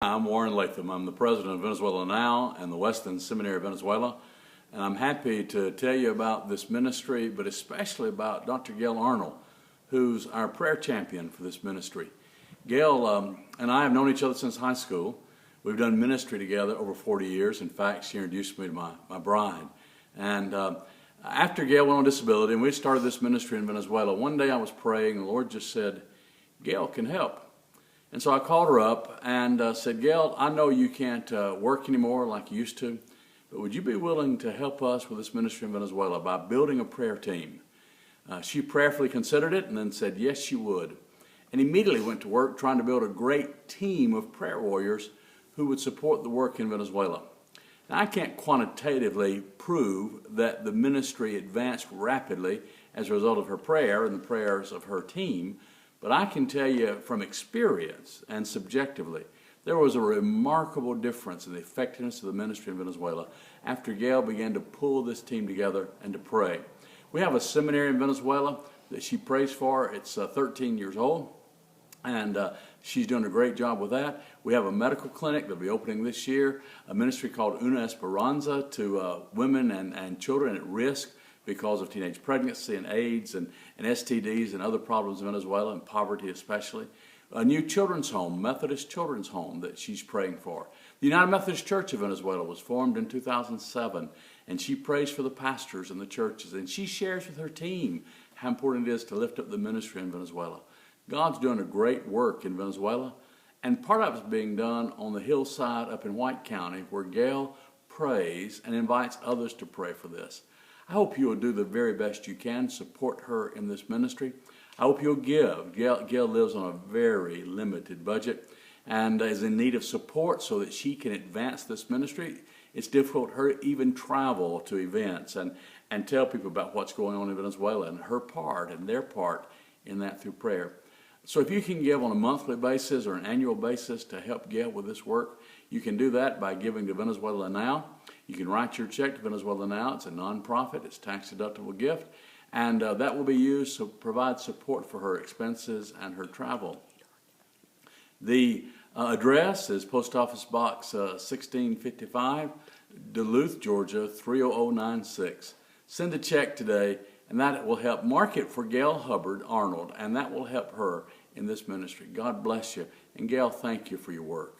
I'm Warren Lathem. I'm the president of Venezuela Now and the Weston Seminary of Venezuela. And I'm happy to tell you about this ministry, but especially about Dr. Gayle Arnold, who's our prayer champion for this ministry. Gayle and I have known each other since high school. We've done ministry together over 40 years. In fact, she introduced me to my bride. And after Gayle went on disability and we started this ministry in Venezuela, one day I was praying and the Lord just said, Gayle can help. And so I called her up and said, Gayle, I know you can't work anymore like you used to, but would you be willing to help us with this ministry in Venezuela by building a prayer team? She prayerfully considered it and then said, yes, she would. And immediately went to work trying to build a great team of prayer warriors who would support the work in Venezuela. Now, I can't quantitatively prove that the ministry advanced rapidly as a result of her prayer and the prayers of her team, but I can tell you from experience and subjectively, there was a remarkable difference in the effectiveness of the ministry in Venezuela after Gayle began to pull this team together and to pray. We have a seminary in Venezuela that she prays for. It's 13 years old, and she's doing a great job with that. We have a medical clinic that'll be opening this year, a ministry called Una Esperanza to women and children at risk because of teenage pregnancy and AIDS and STDs and other problems in Venezuela, and poverty especially. A new children's home, Methodist children's home, that she's praying for. The United Methodist Church of Venezuela was formed in 2007, and she prays for the pastors and the churches, and she shares with her team how important it is to lift up the ministry in Venezuela. God's doing a great work in Venezuela, and part of it's being done on the hillside up in White County, where Gayle prays and invites others to pray for this. I hope you will do the very best you can, support her in this ministry. I hope you'll give. Gayle lives on a very limited budget and is in need of support so that she can advance this ministry. It's difficult for her to even travel to events and tell people about what's going on in Venezuela and her part and their part in that through prayer. So if you can give on a monthly basis or an annual basis to help Gayle with this work, you can do that by giving to Venezuela Now. You can write your check to Venezuela Now. It's a nonprofit. It's a tax-deductible gift. And that will be used to provide support for her expenses and her travel. The address is Post Office Box 1655, Duluth, Georgia 30096. Send a check today, and that will help mark it for Gayle Hubbard Arnold, and that will help her in this ministry. God bless you. And Gayle, thank you for your work.